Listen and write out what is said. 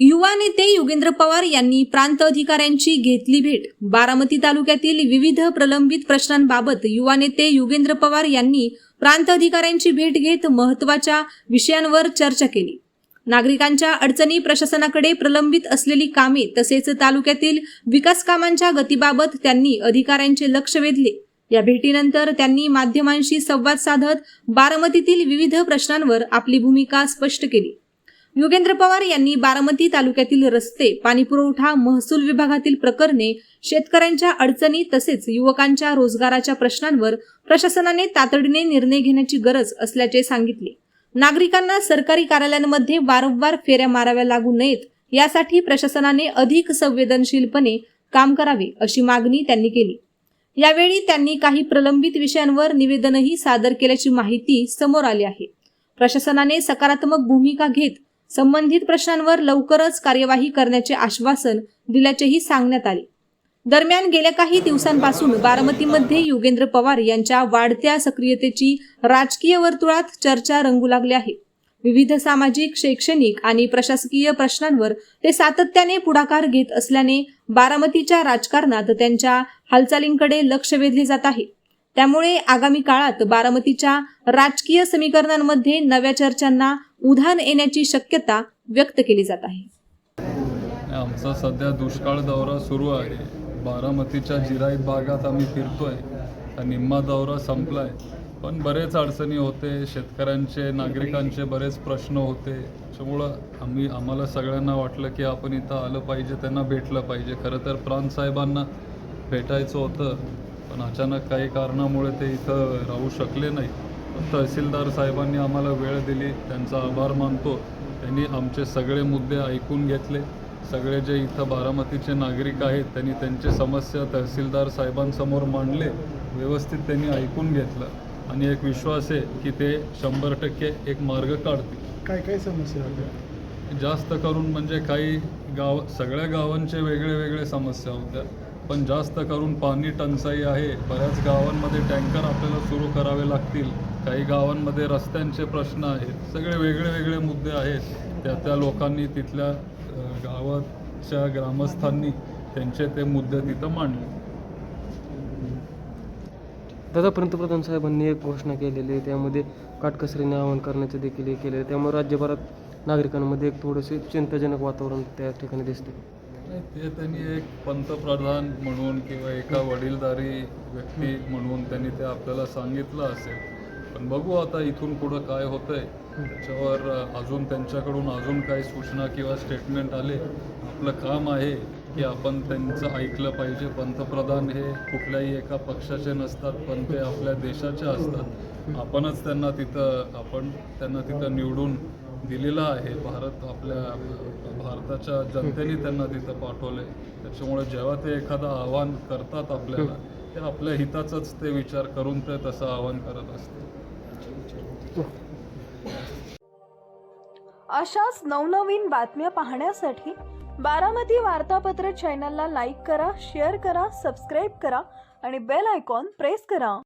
युवा नेते योगेंद्र पवार यांनी प्रांत अधिकाऱ्यांची घेतली भेट। बारामती तालुक्यातील विविध प्रलंबित प्रश्नांबाबत युवा नेते योगेंद्र पवार यांनी प्रांत अधिकाऱ्यांची भेट घेत महत्त्वाच्या विषयांवर चर्चा केली। नागरिकांच्या अडचणी, प्रशासनाकडे प्रलंबित असलेली कामे तसेच तालुक्यातील विकास कामांच्या गतीबाबत त्यांनी अधिकाऱ्यांचे लक्ष वेधले। या भेटीनंतर त्यांनी माध्यमांशी संवाद साधत बारामतीतील विविध प्रश्नांवर आपली भूमिका स्पष्ट केली। योगेंद्र पवार यांनी बारामती तालुक्यातील रस्ते, पाणीपुरवठा, महसूल विभागातील प्रकरणे, शेतकऱ्यांच्या अडचणी तसेच युवकांच्या रोजगाराच्या प्रश्नांवर प्रशासनाने तातडीने निर्णय घेण्याची गरज असल्याचे सांगितले। नागरिकांना सरकारी कार्यालयांमध्ये वारंवार फेऱ्या माराव्या लागू नयेत यासाठी प्रशासनाने अधिक संवेदनशीलपणे काम करावे अशी मागणी त्यांनी केली। यावेळी त्यांनी काही प्रलंबित विषयांवर निवेदनही सादर केल्याची माहिती समोर आली आहे। प्रशासनाने सकारात्मक भूमिका घेत संबंधित प्रश्नांवर लवकरच कार्यवाही करण्याचे आश्वासन दिल्याचेही सांगण्यात आले। दरम्यान गेल्या काही दिवसांपासून बारामतीमध्ये योगेंद्र पवार यांच्या वाढत्या सक्रियतेची राजकीय वर्तुळात चर्चा रंगू लागली आहे। विविध सामाजिक, शैक्षणिक आणि प्रशासकीय प्रश्नांवर ते सातत्याने पुढाकार घेत असल्याने बारामतीच्या राजकारणात त्यांच्या हालचालींकडे लक्ष वेधले जात आहे। त्यामुळे आगामी काळात बारामतीच्या राजकीय समीकरणांमध्ये नव्या चर्चांना उधाण येण्याची शक्यता व्यक्त केली जात आहे। आमचा सध्या दुष्काळ दौरा सुरू आहे। बारामतीच्या जिरायत भागात आम्ही फिरतोय। निम्मा दौरा संपलाय, पण बरेच अडचणी होते, शेतकऱ्यांचे, नागरिकांचे बरेच प्रश्न होते। त्यामुळं आम्हाला सगळ्यांना वाटलं की आपण इथं आलं पाहिजे, त्यांना भेटलं पाहिजे। खरं तर प्रांत साहेबांना भेटायचं होतं, पण अचानक काही कारणामुळे ते इथं राहू शकले नाही। तहसीलदार साहेबांनी आम्हाला वेळ दिली, त्यांचा आभार मानतो। त्यांनी आमचे सगळे मुद्दे ऐकून घेतले। सगळे जे इथं बारामतीचे नागरिक आहेत त्यांनी त्यांचे समस्या तहसीलदार साहेबांसमोर मांडले, व्यवस्थित त्यांनी ऐकून घेतलं आणि एक विश्वास आहे की ते 100% एक मार्ग काढतील। काय समस्या होत्या? जास्त करून म्हणजे काही सगळ्या गावांचे वेगळे समस्या होत्या, पण जास्त करून पाणी टंचाई आहे। बऱ्याच गावांमध्ये टँकर आपल्याला सुरू करावे लागतील। काही गावांमध्ये रस्त्यांचे प्रश्न आहेत। सगळे वेगळे मुद्दे आहेत। त्या लोकांनी तिथल्या गावाच्या ग्रामस्थांनी त्यांचे ते मुद्दे तिथं मांडले। दादा, पंतप्रधान साहेबांनी एक घोषणा केलेली आहे, त्यामध्ये काटकसरीने आवाहन करण्याचं देखील केलेलं आहे। त्यामुळे राज्यभरात नागरिकांमध्ये एक थोडेसे चिंताजनक वातावरण त्या ठिकाणी दिसते। ते त्यांनी एक पंतप्रधान म्हणून किंवा एका वडीलधारी व्यक्ती म्हणून त्यांनी ते आपल्याला सांगितलं असेल, पण बघू आता इथून पुढं काय होतंय त्याच्यावर। अजून त्यांच्याकडून अजून काही सूचना किंवा स्टेटमेंट आले, आपलं काम आहे की आपण त्यांचं ऐकलं पाहिजे। पंतप्रधान हे कुठल्याही एका पक्षाचे नसतात, पण ते आपल्या देशाचे असतात। आपण त्यांना तिथं निवडून दिलेला आहे। भारताच्या जनतेने त्यांना तिथं पाठवले। त्याच्यामुळे जेव्हा ते एखादं आवाहन करतात आपल्याला, ते आपल्या हिताचंच ते विचार करून ते तसं आवाहन करत असते। अशाच नवनवीन बातम्या पाहण्यासाठी बारामती वार्तापत्र चॅनलला लाईक करा, शेअर करा, सबस्क्राईब करा आणि बेल आयकॉन प्रेस करा।